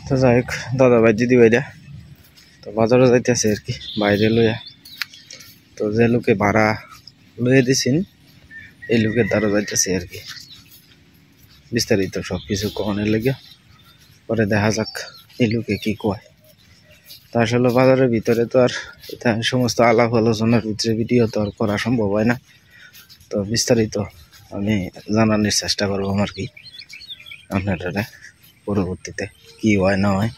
তো যাই হোক দাদা ভাই দিদি ভাইরা তো বাজারে যাইতেছে আর কি বাইরে লইয়া। তো যে লোকে ভাড়া লইয়ে দিছেন এই লোকের দ্বারা যাইতেছে আর কি বিস্তারিত সব কিছু কনের লেগে। পরে দেখা যাক এই লোকে কি কয়। তা আসলে বাজারের ভিতরে তো আর এটা সমস্ত আলাপ আলোচনার ভিতরে ভিডিও তো আর করা সম্ভব হয় না। তো বিস্তারিত আমি জানানোর চেষ্টা করবো আর কি আপনারা পরবর্তীতে কি হয় না হয়।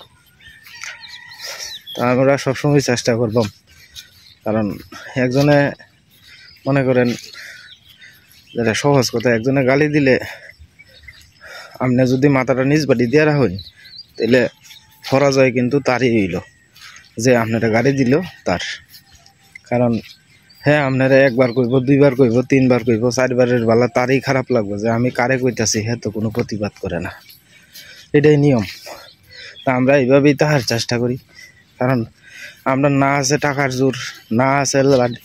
তা আমরা সবসময় চেষ্টা করবাম, কারণ একজনে মনে করেন যেটা সহজ কথা, একজনে গালি দিলে আপনি যদি মাথাটা নিজ বাড়ি দিয়ে রাখেন তাহলে পরাজয় কিন্তু তারই হইল, যে আপনারা গালি দিল তার। কারণ হ্যাঁ আপনারা একবার কইব, দুইবার কইব, তিনবার কইব, চারবারের বেলা তারই খারাপ লাগবে যে আমি কারে কইতাছি, হ্যাঁ তো কোনো প্রতিবাদ করে না। এটাই নিয়ম। তা আমরা এইভাবেই তাহার চেষ্টা করি, কারণ আমরা না আছে টাকার জোর, না আছে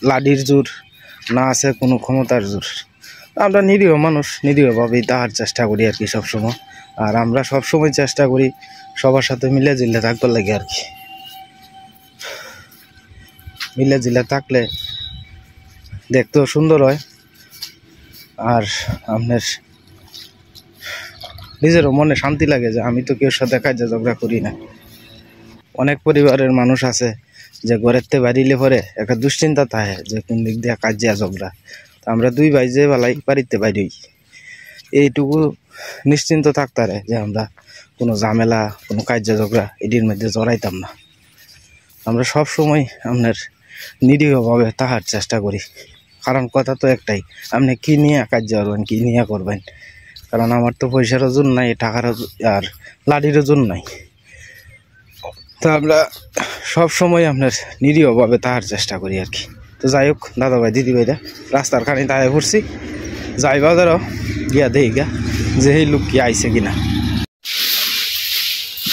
লাঠির জোর, না আছে কোনো ক্ষমতার জোর। আমরা নিরীহ মানুষ, নিরীহভাবেই তাহার চেষ্টা করি আর কি সবসময়। আর আমরা সবসময় চেষ্টা করি সবার সাথে মিলে জিলে থাকবার লাগে আর কি। মিলে জিলে থাকলে দেখতেও সুন্দর হয়, আর আপনার নিজেরও মনে শান্তি লাগে যে আমি তো কেউর সাথে কাজে ঝগড়া করি না। অনেক পরিবারের মানুষ আছে যে ঘরের থেকে বাড়িলে পরে একটা দুশ্চিন্তা থাকে যে কোন দিক দিয়ে কাজিয়া ঝগড়া। তো আমরা দুই ভাই যে বেলায় বাড়িতে বাইরে এইটুকু নিশ্চিন্ত থাকতারে যে আমরা কোনো ঝামেলা, কোনো কাজিয়া ঝগড়া এটির মধ্যে জড়াইতাম না। আমরা সব সময় আপনার নিরীহভাবে তাহার চেষ্টা করি, কারণ কথা তো একটাই, আপনি কি নিয়ে কাজিয়া করবেন, কি নিয়ে করবেন। কারণ আমার তো পয়সার ওজন নাই, টাকার আর লাঠির ওজন নাই। তো আমরা সব সময় আপনার নিরীহভাবে তাহার চেষ্টা করি আর কি। তো যাই হোক দাদা ভাই দিদি ভাইরা রাস্তার খানি তাই পড়ছি, যাই বাজারও গিয়া দেখি গা যে এই লোক কি আইছে কিনা।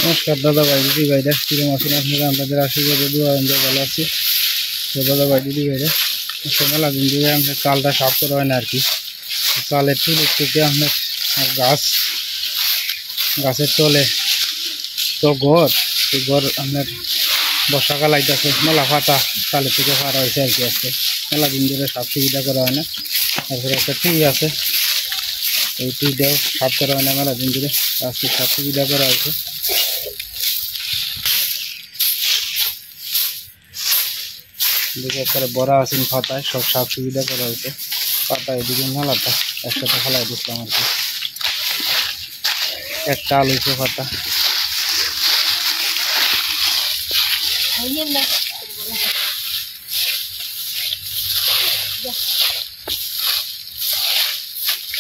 নমস্কার দাদা ভাই দিদি ভাইরা, কিরম আছেন আপনারা? আমাদের আশীর্বাদে দোয়া ভালো আছি। তো দাদা ভাই দিদি ভাইরা মেলা দিন ধরে আপনার চালটা সাফ করা হয় না আর কি। চালের চুলের থেকে আপনার গাছের তলে তো ঘর, সেই ঘর আপনার বর্ষাকাল আইতেছে, মেলা পাতা চালের থেকে ফাড়া হয়েছে আর কি। আজকে মেলা দিন ধরে সাফ সুবিধা করা হয় না। তারপরে একটা টুই আছে, এই টুইটাও সাফ করা হয় না মেলা দিন ধরে, আজকে সাফ সুবিধা করা হয়েছে। দেখে একবারে বড়া আছেন পাতায়, সব সাফ সুবিধা করা হয়েছে। পাতা এদিকে মেলাটা একসাথে ফেলাই দিচ্ছিলাম আর কি। একটা আলু হয়েছে পাতা,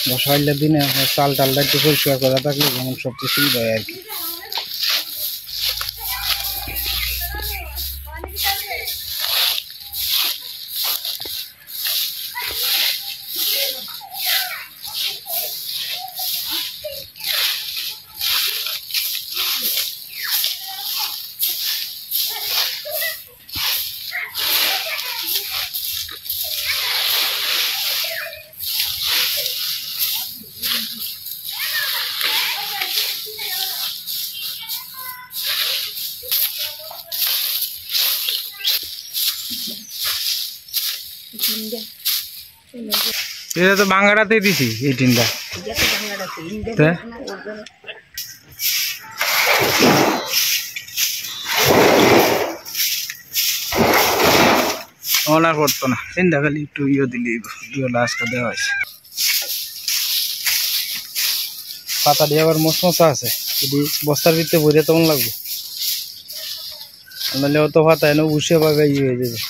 বসাইলের দিনে আপনার চাল টালটা একটু পরিষ্কার করা থাকলে যেমন সবচেয়ে সুবিধা হয় আর কি। এটা তো বাঙ্গাটাতেই দিছি এই টিনটা। অনার করতো না, চিন্তা খালি একটু ইয়ে দিলি লাস্টটা দেওয়া হয়েছে। পাতা দিয়ে আবার মশমশা আছে, যদি বস্তার ভিতরে ভরে তখন লাগবে, নাহলে অত পাতা এনে বসে পাবে ইয়ে হয়ে যাবে।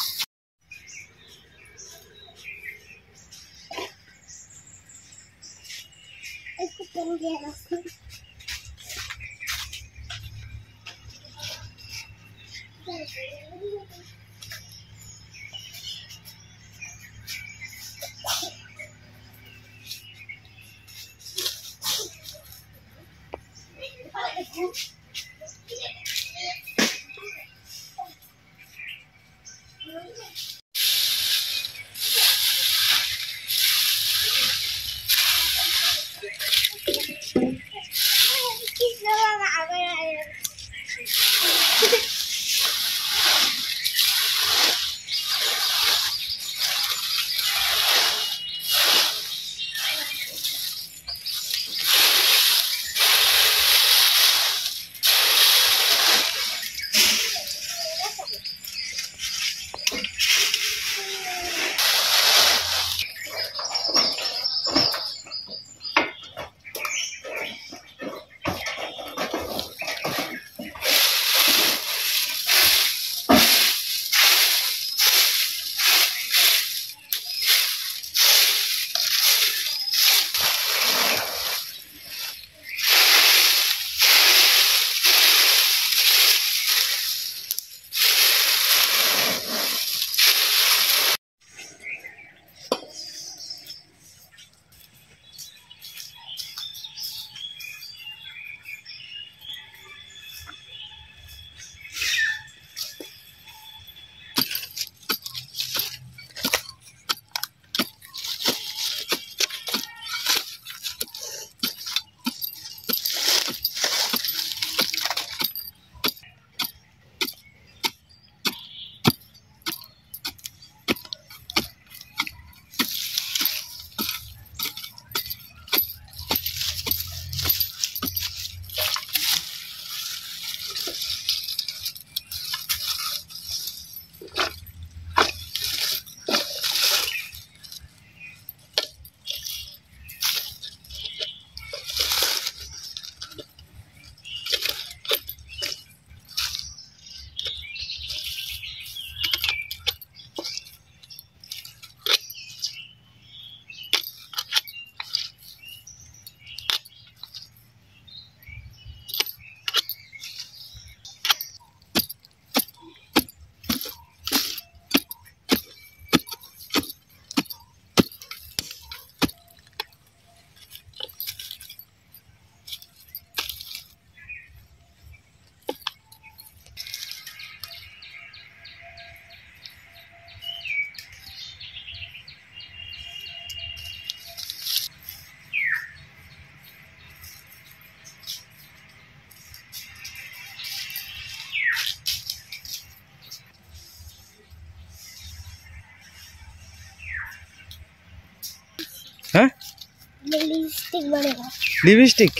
লিপস্টিক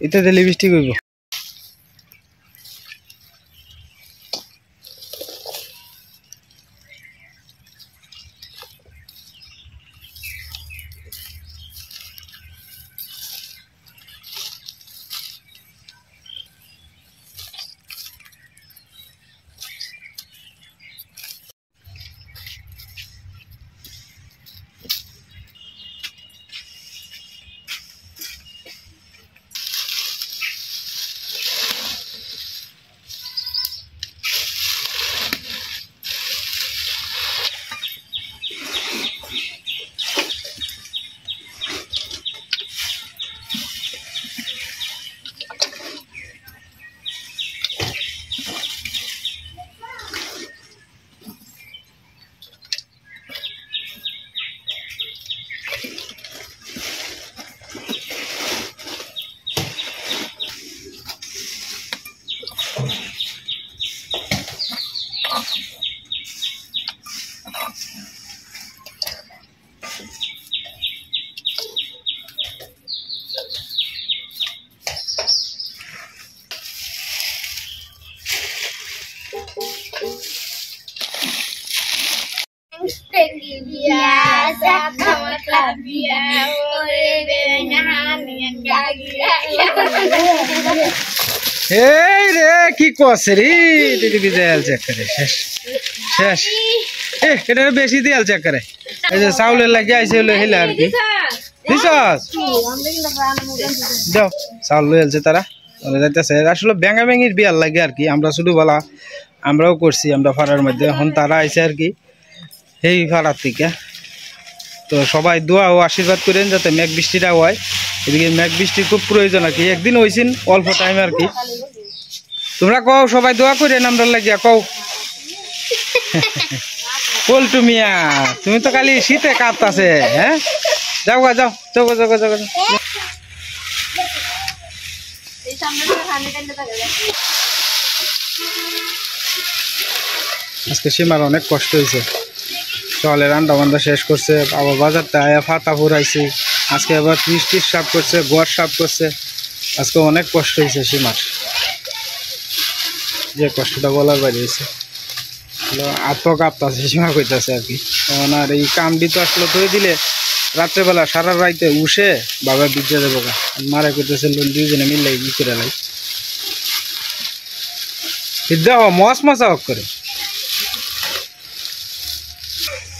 এটাতে লিপস্টিক হইব এই রে কি কছে রে দিদি দেয়াল চেক করে শেষ শেষ এটা বেশি দেয়াল চেক করে এই যে চাউলের লাগি আইছে হলো হেলা আর কি দিছস দাও চাউল লইছে তারা ওরা যাইতেছে আসলে ব্যাঙ্গা ব্যাঙ্গির বিয়াল লাগে আর কি আমরা ছোটবেলা আমরাও করছি আমরা ফাড়ার মধ্যে এখন তারা আইছে আর কি এই ফাড়ার থেকে তো সবাই দোয়া ও আশীর্বাদ করেন যাতে মেঘ বৃষ্টিটা হয় এদিকে মেঘ বৃষ্টির খুব প্রয়োজন আর কি একদিন হয়েছেন অল্প টাইম আর কি তোমরা কও সবাই দোয়া করেন আমরা লাগিয়া কও পল্টু মিয়া তুমি তো খালি শীতে কাঁপতাছে হ্যাঁ যাও গা যাও যাও যাও যাও যাও আজকে সীমার অনেক কষ্ট হয়েছে সকালে রান্না বান্না শেষ করছে আবার বাজারতে আয়া ফাতা ফুরাইছে আজকে আবার ত্রিশ সাফ করছে ঘর সাফ করছে আজকে অনেক কষ্ট হয়েছে সীমার যে কষ্টটা বলার বাইরে হয়েছে আত্ম কাঁপতাছে সীমা কইতাছে আর কি আর এই কামটি তো আসলে ধরে দিলে রাত্রেবেলা সারা রাইতে উঠে বাবা বিজে দেবো গা মারা করতেছে দুইজনে মিললে ই করে লাই দেখো মস মশা করে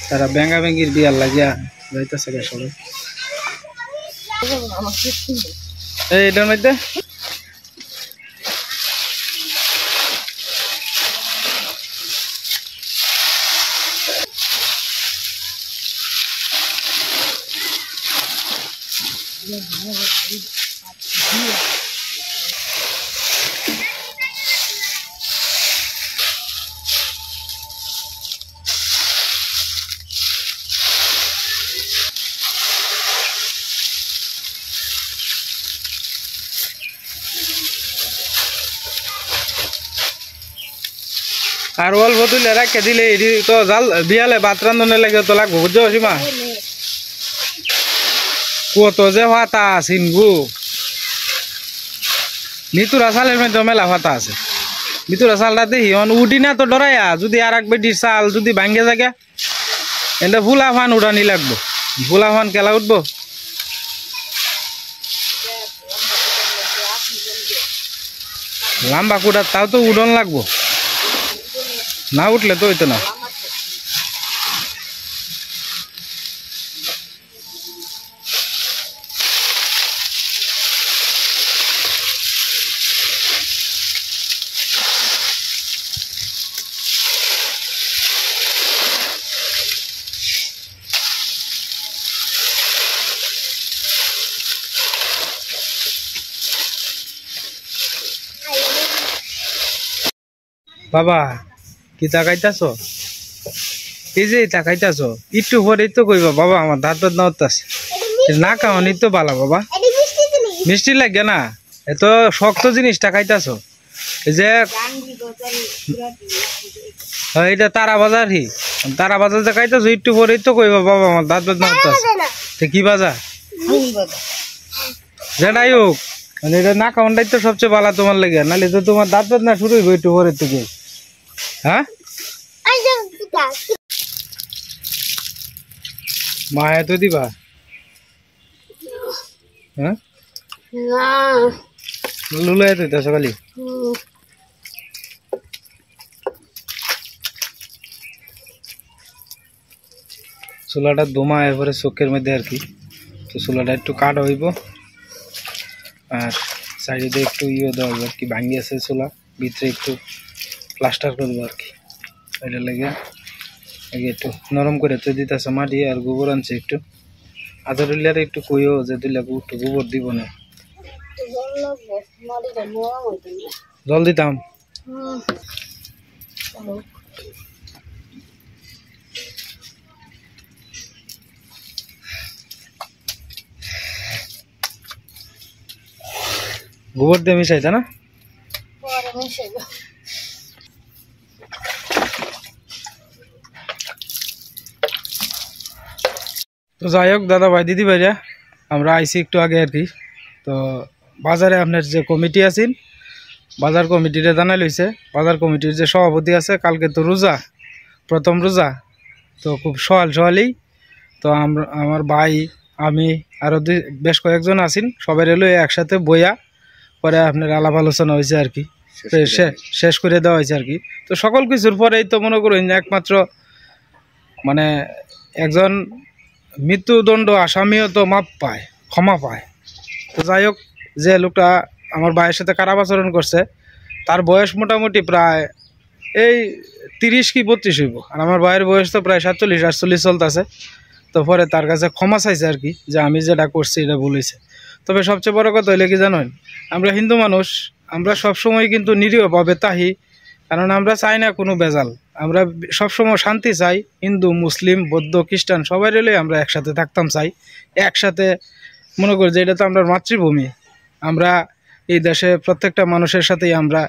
তারা ব্যাঙ্গা ব্যাঙ্গির বিয়ার লাগিয়া যাইতেছে সবাই এইটার মধ্যে আর অল্প তুলে রাখে দিলে এটি তো জাল বিয়ালে ভাত রান্ধনে লাগে তো লাগবো বুঝছো সীমা কত যে ফাতা চিনবু মিতুরা চালের মধ্যে মেলা ফাতা আছে মিতুরা চালটা দেখি উঠি না তো ডরাইয়া যদি আর এক বেটির চাল যদি ভাঙ্গে জায়গা এটা ফুলা ফান উঠানি লাগবো ফুলা ফান কেলা উঠবো লম্বা কুটার তাও তো উঠন লাগবো না উঠলে তো হইতো না বাবা কি তাকাইতাছো এই যে তাকাইতাছো একটু পরেই তো কইবা বাবা আমার দাঁত দাঁত না উঠতাছে না খাওয়ানি তো বালা বাবা মিষ্টি লাগে না এত শক্ত জিনিস তাকাইতাছো এই যে এটা তারা বাজার তারা বাজার তাকাইতাছো একটু পরেই তো কইবা বাবা আমার দাঁত দাঁত না উঠতাছে কি বাজার যেটাই হোক মানে এটা না খাওয়াটাই তো সবচেয়ে ভালো তোমার লেগে, নাহলে তো তোমার দাঁত না শুরু হইব একটু পরের থেকে। হ্যাঁ মায়া তো দিবা? হ্যাঁ লুলাই তো সকালে চুলাটা দমা এরপরে চোখের মধ্যে আর কি। তো চুলাটা একটু কাট হইব আর সাইডে দিয়ে একটু ইয়ে দেওয়া হইব আর কি, ভাঙ্গি আছে চুলা, ভিতরে একটু প্লাস্টার করবো আর কি। এটা লেগে আগে একটু নরম করে তো দিতেছে মাটি আর গোবর আনছে একটু আধা দিলে একটু কইও যে দিলে একটু গোবর দিব না, জল দিতাম। গোবর দিয়ে মিশাইতা না? তো যাই হোক দাদা ভাই দিদি ভাইরা, আমরা আইসি একটু আগে আর কি। তো বাজারে আপনার যে কমিটি আছেন, বাজার কমিটিরে জানাই লইছে। বাজার কমিটির যে সভাপতি আছে, কালকে তো রোজা, প্রথম রোজা, তো খুব সকালেই তো আমার ভাই আমি আরও বেশ কয়েকজন আছেন, সবাই এলো একসাথে বইয়া পরে আপনার আলাপ আলোচনা হয়েছে আর কি, শেষ করে দেওয়া হয়েছে আর কি। তো সকল কিছুর পরেই তো মনে করুন একমাত্র মানে একজন মৃত্যুদণ্ড আসামিও তো মাপ পায়, ক্ষমা পায়। তো যাই হোক, যে লোকটা আমার ভাইয়ের সাথে খারাপ আচরণ করছে তার বয়স মোটামুটি প্রায় এই 30 কি 32 হইব, আর আমার ভাইয়ের বয়স তো প্রায় 47-48 চলতেছে। তো পরে তার কাছে ক্ষমা চাইছে আর কি, যে আমি যেটা করছি এটা ভুল হয়েছে। তবে সবচেয়ে বড় কথা হইলে কি জানেন, আমরা হিন্দু মানুষ, আমরা সবসময় কিন্তু নিরীহভাবে তাহি, কারণ আমরা চাই না কোনো বেজাল, আমরা সবসময় শান্তি চাই। হিন্দু মুসলিম বৌদ্ধ খ্রিস্টান সবাই রেলে আমরা একসাথে থাকতাম চাই, একসাথে মনে করি যে এটা তো আমরা মাতৃভূমি, আমরা এই দেশে প্রত্যেকটা মানুষের সাথেই আমরা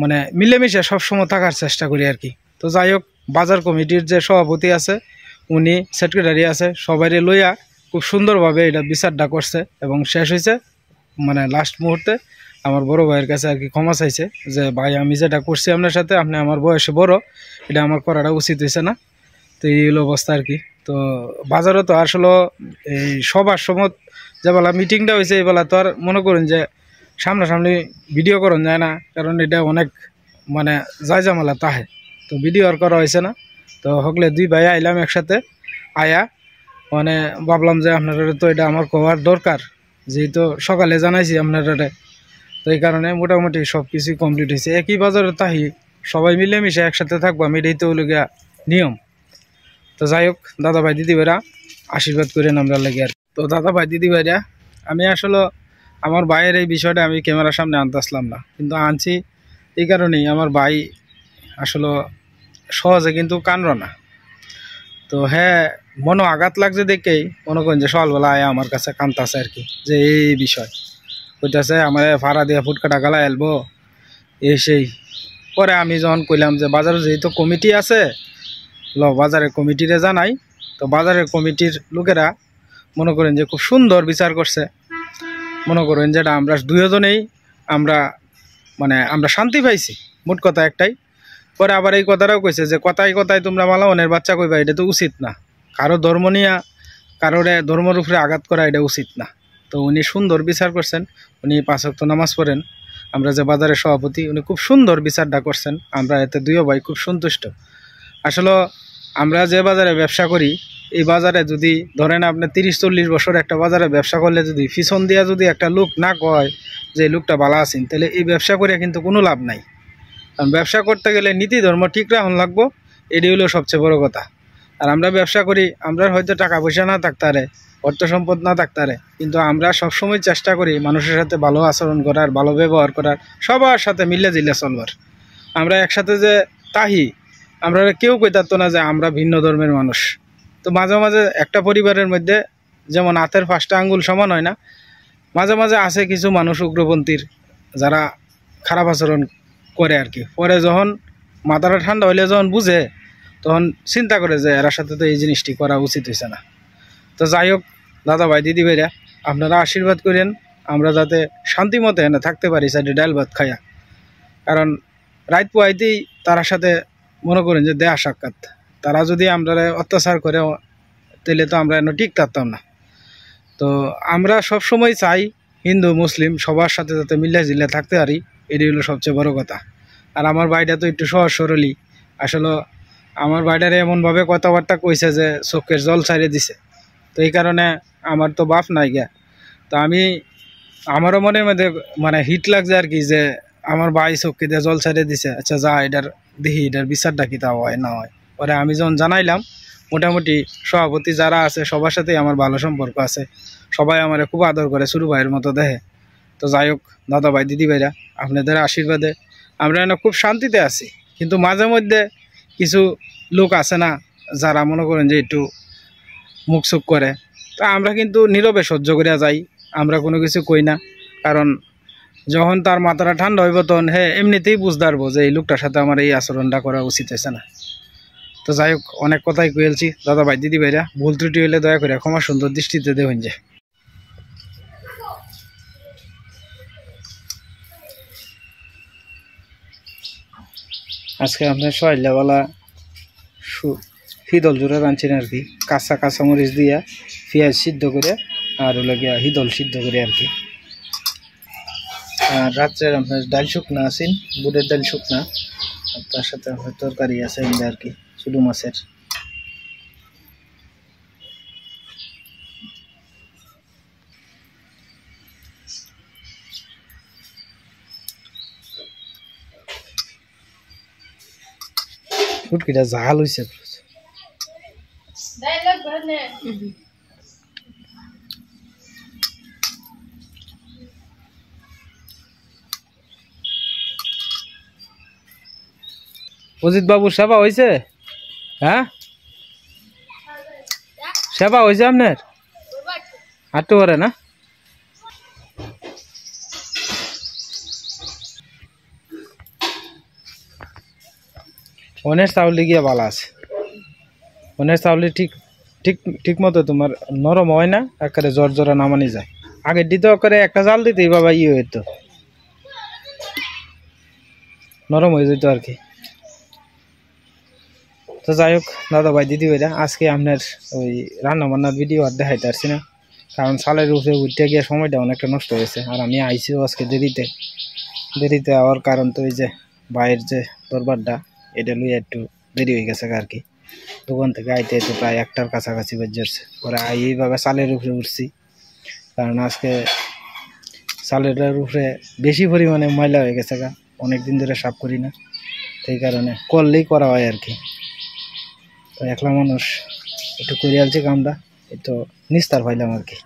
মানে মিলেমিশে সবসময় থাকার চেষ্টা করি আর কি। তো যাই হোক, বাজার কমিটির যে সভাপতি আছে, উনি সেক্রেটারি আছে, সবাই লইয়া খুব সুন্দরভাবে এটা বিচারটা করছে এবং শেষ হয়েছে। মানে লাস্ট মুহূর্তে আমার বড় ভাইয়ের কাছে আর কি ক্ষমা চাইছে যে ভাই আমি যেটা করছি আপনার সাথে, আপনি আমার বয়সে বড়, এটা আমার করাটা উচিত হয়েছে না। তো এই হলো অবস্থা আর কি। তো বাজারে তো আসলে এই সবার সময় যেবেলা মিটিংটা হয়েছে এই বেলা তো আর মনে করুন যে সামনাসামনি ভিডিও করুন যায় না, কারণ এটা অনেক মানে যায় জামালা তাহে, তো ভিডিও আর করা হয়েছে না। তো হকলে দুই ভাই আইলাম একসাথে, আয়া মানে ভাবলাম যে আপনারা তো এটা আমার কভার দরকার, যেহেতু সকালে জানাইছি আপনারা, তো এই কারণে মোটামুটি সব কিছুই কমপ্লিট হয়েছে। একই বাজারে তাহি সবাই মিলেমিশে একসাথে থাকবো, আমি এটাই তো লগিয়া নিয়ম। তো যাই হোক দাদা ভাই দিদি ভাইরা, আশীর্বাদ করেন আমরা লাগে আর। তো দাদা ভাই দিদি ভাইরা, আমি আসলে আমার ভাইয়ের এই বিষয়টা আমি ক্যামেরার সামনে আনতে আসলাম না, কিন্তু আনছি এই কারণেই আমার ভাই আসলে সহজে কিন্তু কানর না। তো হ্যাঁ, মনে আঘাত লাগছে দেখেই মনে করেন যে সকালবেলা আয়া আমার কাছে কানতাছে আর কি, যে এই বিষয় কইতাছে আমার ভাড়া দিয়ে ফুটকাটা গালা এলবো এই সেই। পরে আমি যখন কইলাম যে বাজারে যেহেতু কমিটি আছে, বাজারের কমিটিরে জানাই। তো বাজারের কমিটির লোকেরা মনে করেন যে খুব সুন্দর বিচার করছে, মনে করেন যেটা আমরা দুজনেই আমরা মানে আমরা শান্তি পাইছি, মোট কথা একটাই। পরে আবার এই কথাটাও কইছে যে কথায় কথায় তোমরা মালাওয়ানের বাচ্চা কইবা, এটা তো উচিত না, কারো ধর্ম নিয়ে কারোরে ধর্মের উপরে আঘাত করা এটা উচিত না। তো উনি সুন্দর বিচার করছেন, উনি 5 ওয়াক্ত নামাজ পড়েন, আমরা যে বাজারের সভাপতি, উনি খুব সুন্দর বিচারটা করছেন, আমরা এতে দুইও ভাই খুব সন্তুষ্ট। আসলে আমরা যে বাজারে ব্যবসা করি, এই বাজারে যদি ধরেন আপনি 30-40 বছর একটা বাজারে ব্যবসা করলে যদি পিছন দিয়া যদি একটা লোক না কয় যে লোকটা ভালো আছেন, তাহলে এই ব্যবসা করে কিন্তু কোনো লাভ নাই। কারণ ব্যবসা করতে গেলে নীতি ধর্ম ঠিক রাখুন লাগবো, এটি হলো সবচেয়ে বড় কথা। আর আমরা ব্যবসা করি, আমরা হয়তো টাকা পয়সা না থাকতে পারে, অর্থ সম্পদ না থাকতে পারে, কিন্তু আমরা সবসময় চেষ্টা করি মানুষের সাথে ভালো আচরণ করার, ভালো ব্যবহার করার, সবার সাথে মিলে জিলে চলবার। আমরা একসাথে যে তাহি, আমরা কেউ কইতাতো না যে আমরা ভিন্ন ধর্মের মানুষ। তো মাঝে মাঝে একটা পরিবারের মধ্যে যেমন হাতের 5টা আঙ্গুল সমান হয় না, মাঝে মাঝে আছে কিছু মানুষ উগ্রপন্থীর যারা খারাপ আচরণ করে আর কি। পরে যখন মাথাটা ঠান্ডা হইলে যখন বুঝে, তখন চিন্তা করে যে এর সাথে তো এই জিনিসটি করা উচিত হয়েছে না। তো যাই হোক দাদা ভাই দিদি ভাইরা, আপনারা আশীর্বাদ করেন আমরা যাতে শান্তি মতো এনে থাকতে পারি সাইডে ডাল ভাত খাইয়া। কারণ রাত পোয়াইতেই তার সাথে মনে করেন যে দেয়া সাক্ষাৎ, তারা যদি আমরা অত্যাচার করে তাহলে তো আমরা এনে ঠিক থাকতাম না। তো আমরা সব সময় চাই হিন্দু মুসলিম সবার সাথে যাতে মিল্লা জিল্লা থাকতে পারি, এটাই হলো সবচেয়ে বড় কথা। আর আমার ভাইটা তো একটু সহজ সরলই, আসলে আমার ভাইটারে এমনভাবে কথাবার্তা কইছে যে চোখের জল ছাড়িয়ে দিছে। তো এই কারণে আমার তো বাপ নাই গা, তো আমারও মনের মধ্যে মানে হিট লাগছে আর কি যে আমার ভাই চোখকে দিয়ে জল ছাড়িয়ে দিছে। আচ্ছা যা এটার দেখি এটার বিচারটা কি তা হয় না হয়। পরে আমি যখন জানাইলাম, মোটামুটি সভাপতি যারা আছে সবার সাথেই আমার ভালো সম্পর্ক আছে, সবাই আমার খুব আদর করে, ছোটো ভাইয়ের মতো দেখে। তো যাই হোক দাদা ভাই দিদি ভাইরা, আপনাদের আশীর্বাদে আমরা খুব শান্তিতে আছি। কিন্তু মাঝে মধ্যে কিছু লোক আছে না যারা মনে করেন যে একটু মুখ চুপ করে, তা আমরা কিন্তু নীরবে সহ্য করিয়া যাই, আমরা কোনো কিছু কই না। কারণ যখন তার মাথাটা ঠান্ডা হইব তখন এমনিতেই বুঝতে পারবো যে এই লোকটার সাথে আমার এই আচরণটা করা উচিত হয়েছে না। তো যাই হোক অনেক কথাই কইলছি দাদা ভাই দিদি ভাইরা, ভুল ত্রুটি হইলে দয়া করে ক্ষমা সুন্দর দৃষ্টিতে দেখুন। যে আজকে আপনার সহাইলাওয়ালা হিদল জোড়া রাঁধছেন আর কি, কাঁচা মরিচ দিয়া পেঁয়াজ সিদ্ধ করে আর হলো গিয়া হিদল সিদ্ধ করে আর কি। আর রাত্রের আপনার ডাল শুকনা আছেন, বুটের ডাল শুকনা, আর তার সাথে আপনার তরকারি আছে আর কি চুলু মাছের। ফুটকিটা ঝাল হয়েছে। অজিত বাবু সেবা হয়েছে? হ্যাঁ সেবা হয়েছে আপনার? হাঁটতে পারে না? অনেক চাউলি গিয়ে ভালো আছে, অনেক চাউলি ঠিক ঠিক ঠিক মতো তোমার নরম হয় না, একেবারে জ্বর জ্বরা নামানি যায়। আগের দিতে করে একটা জাল দিতেই বাবা হইতো, নরম হয়ে যেত আর কি। তো যাই হোক দাদা ভাই দিদি ভাইরা, আজকে আপনার ওই রান্না বান্নার ভিডিও আর দেখাইতে পারছি না, কারণ সালের উপরে উঠতে গিয়ে সময়টা অনেকটা নষ্ট হয়েছে। আর আমি আইসিও আজকে দেরিতে হওয়ার কারণ তো ওই যে ভাইয়ের যে দরবারটা, এটা লইয়া একটু দেরি হয়ে গেছে আর কি। দোকান থেকে আইতে আইতে প্রায় 1টার কাছাকাছি বেজেছে। পরে এইভাবে চালের উপরে উঠছি, কারণ আজকে চালের উপরে বেশি পরিমাণে ময়লা হয়ে গেছে গা, অনেকদিন ধরে সাফ করি না, সেই কারণে করলেই করা হয় আর কি। তো একলা মানুষ একটু করে আলছি কামটা, একটু নিস্তার পাইলাম আর কি।